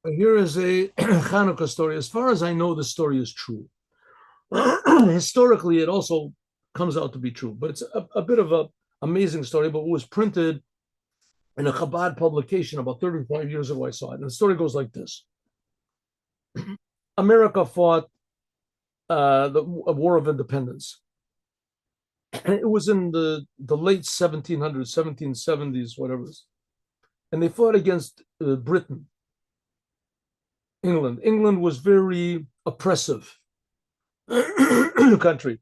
Here is a Chanuka story. As far as I know, the story is true. Historically, it also comes out to be true, but it's a bit of a amazing story. But it was printed in a Chabad publication about 35 years ago. I saw it, and the story goes like this: America fought the War of Independence. It was in the late 1700s, 1770s, whatever. And they fought against Britain, England. England was very oppressive country.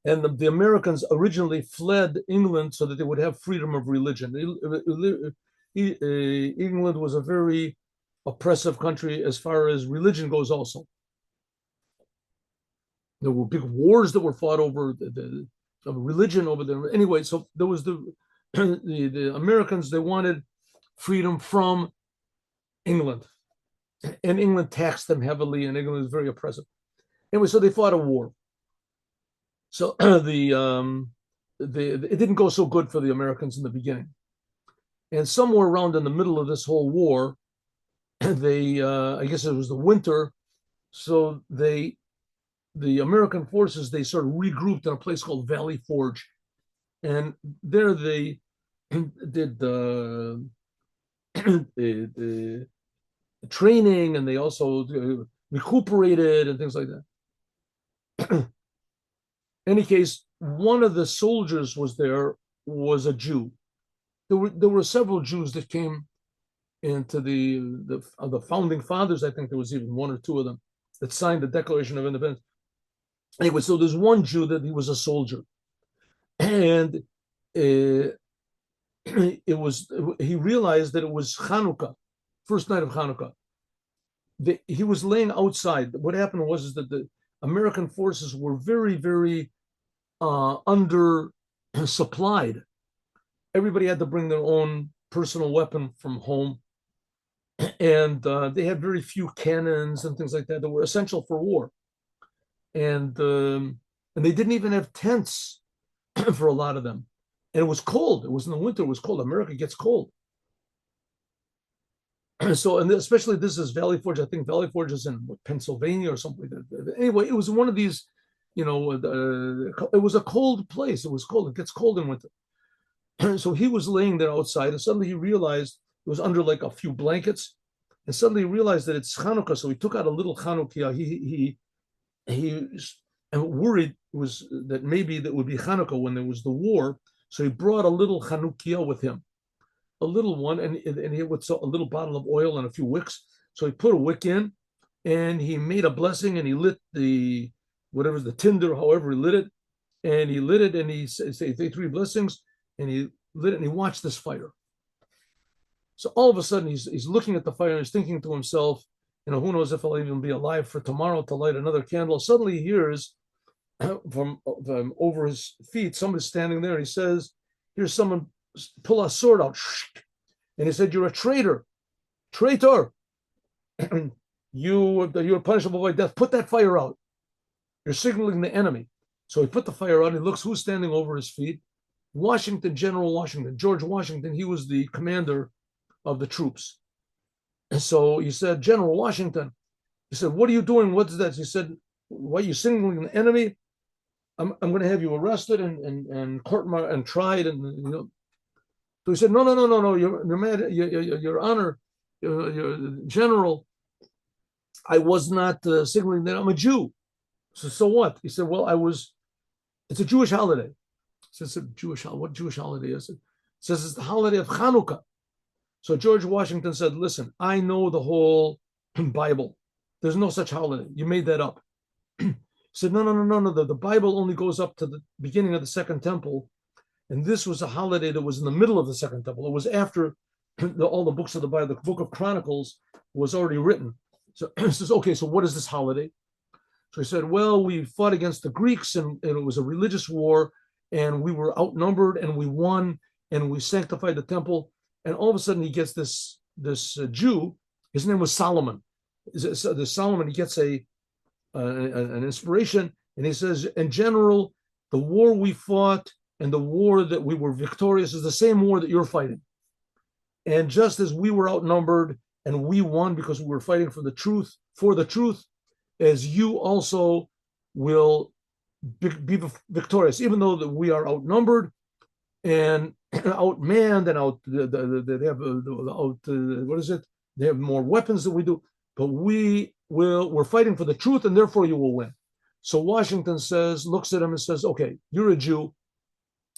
And the Americans originally fled England so that they would have freedom of religion. England was a very oppressive country as far as religion goes also. There were big wars that were fought over the religion over there. Anyway, so there was the Americans, they wanted freedom from England. And England taxed them heavily, and England was very oppressive. Anyway, so they fought a war. So it didn't go so good for the Americans in the beginning. And somewhere around in the middle of this whole war, they I guess it was the winter, so the American forces they sort of regrouped in a place called Valley Forge, and there they did the training, and they also recuperated and things like that. Any case, one of the soldiers was a Jew. There were several Jews that came into the founding fathers. I think there was even one or two of them that signed the Declaration of Independence. Anyway, so there's one Jew that he was a soldier, and uh, it was he realized that it was Chanuka, first night of Hanukkah. He was laying outside. What happened was is that the American forces were very, very under supplied. Everybody had to bring their own personal weapon from home, and they had very few cannons and things like that that were essential for war. And they didn't even have tents for a lot of them. And it was cold. It was in the winter. It was cold. America gets cold. So, and especially this is Valley Forge. I think Valley Forge is in Pennsylvania or something like that. Anyway, it was one of these, it was a cold place. It was cold. It gets cold in winter. So he was laying there outside, and suddenly he realized it was under like a few blankets, and suddenly he realized that it's Hanukkah. So he took out a little Hanukkah. He and worried was that maybe that would be Hanukkah when there was the war. So he brought a little Chanukia with him, a little one, and he with a little bottle of oil and a few wicks. So he put a wick in, and he made a blessing, and he lit the whatever the tinder, however he lit it, and he lit it, and he said three blessings, and he lit it, and he watched this fire. So all of a sudden, he's looking at the fire, and he's thinking to himself, who knows if I'll even be alive for tomorrow to light another candle. Suddenly he hears from over his feet, somebody's standing there. And he says, here's someone pull a sword out. And he said, you're a traitor. You're punishable by death. Put that fire out. You're signaling the enemy. So he put the fire out. He looks who's standing over his feet. General Washington, George Washington. He was the commander of the troops. And so he said, General Washington, he said, what are you doing? What's that? He said, why are you signaling the enemy? I'm going to have you arrested and court and tried. And so he said, no, your honor, your general, I was not signaling that I'm a Jew. So what? He said, well, it's a Jewish holiday. Says what Jewish holiday is it? It says it's the holiday of Chanukah. So George Washington said, listen, I know the whole Bible. There's no such holiday. You made that up. He said, no. The Bible only goes up to the beginning of the Second Temple. And this was a holiday that was in the middle of the Second Temple. It was after all the books of the Bible. The Book of Chronicles was already written. So he says, okay, so what is this holiday? So he said, well, we fought against the Greeks, and it was a religious war, and we were outnumbered, and we won, and we sanctified the temple. And all of a sudden, he gets this Jew. His name was Solomon. The Solomon, he gets an inspiration, and he says, in general, the war we fought and the war that we were victorious is the same war that you're fighting. And just as we were outnumbered and we won because we were fighting for the truth, as you also will be victorious, even though that we are outnumbered and outmanned and they have what is it? They have more weapons than we do, but we're fighting for the truth, and therefore you will win. So Washington looks at him and says, okay, you're a Jew.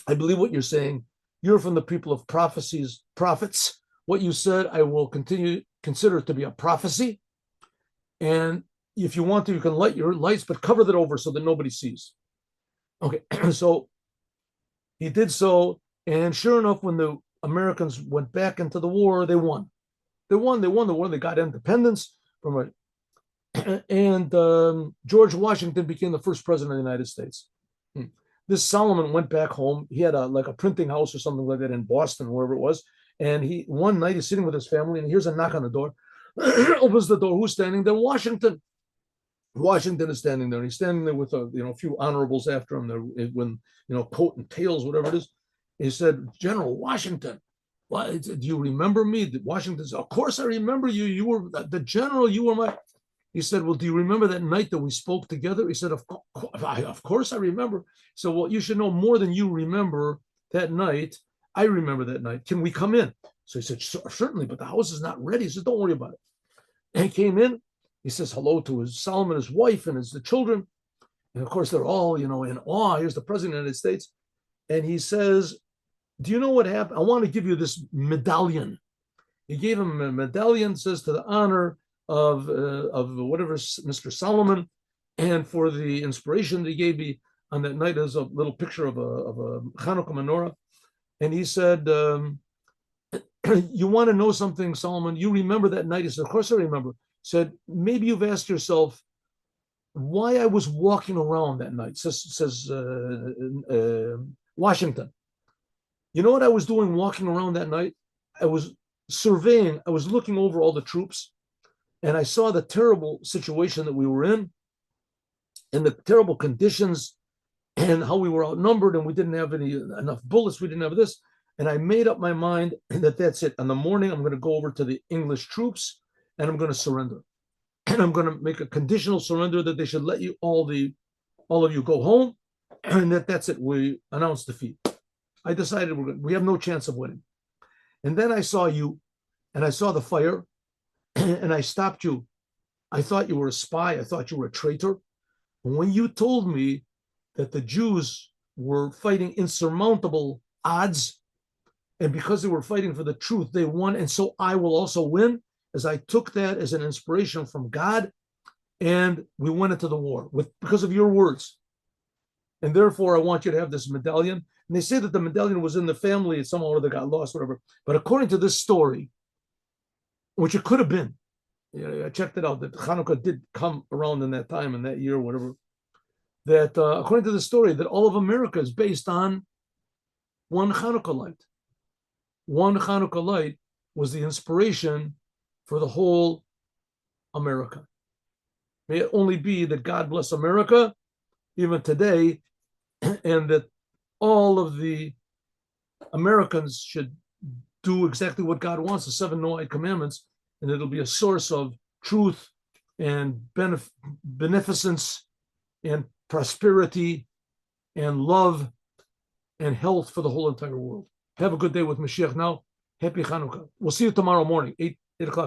I believe what you're saying. You're from the people of prophets. What you said, I will consider it to be a prophecy. And if you want to, you can light your lights, but cover that over so that nobody sees. Okay, so he did so, and sure enough, when the Americans went back into the war, they won. They won the war. They got independence from it, and George Washington became the first president of the United States. This Solomon went back home. He had a printing house or something like that in Boston, wherever it was. And one night he's sitting with his family, and here's a knock on the door. Opens the door. Who's standing there? Washington. Washington is standing there. He's standing there with a few honorables after him. When coat and tails, whatever it is. He said, General Washington, do you remember me? Washington said, of course I remember you. You were the general. You were my. He said, well, do you remember that night that we spoke together? He said, of course I remember. So, well, you should know more than you remember that night. I remember that night. Can we come in? So he said, certainly, but the house is not ready. He said, don't worry about it. And he came in. He says hello to Solomon, his wife, and the children. And of course, they're all, in awe. Here's the president of the United States. And he says, do you know what happened? I want to give you this medallion. He gave him a medallion, says, to the honor of whatever Mr. Solomon, and for the inspiration that he gave me on that night. There's a little picture of a Chanuka menorah. And he said, you want to know something, Solomon? You remember that night? He said, of course I remember. He said, maybe you've asked yourself why I was walking around that night, says Washington. You know what I was doing walking around that night? I was surveying, I was looking over all the troops, and I saw the terrible situation that we were in and the terrible conditions and how we were outnumbered and we didn't have enough bullets. We didn't have this. And I made up my mind that that's it. In the morning, I'm going to go over to the English troops and I'm going to surrender. And I'm going to make a conditional surrender that they should let you, all of you, go home. And that's it. We announced defeat. I decided we have no chance of winning. And then I saw you and I saw the fire and I stopped you. I thought you were a spy. I thought you were a traitor. And when you told me that the Jews were fighting insurmountable odds, and because they were fighting for the truth, they won, and so I will also win, as I took that as an inspiration from God, and we went into the war because of your words. And therefore, I want you to have this medallion. And they say that the medallion was in the family, somehow or other got lost, whatever. But according to this story, which it could have been, I checked it out, that Chanuka did come around in that time, in that year, whatever, that according to the story, that all of America is based on one Chanuka light. One Chanuka light was the inspiration for the whole America. May it only be that God bless America, even today, and that all of the Americans should do exactly what God wants, the 7 Noahide commandments, and it'll be a source of truth and beneficence and prosperity and love and health for the whole entire world. Have a good day with Mashiach now. Happy Chanukah. We'll see you tomorrow morning, 8 o'clock in the morning.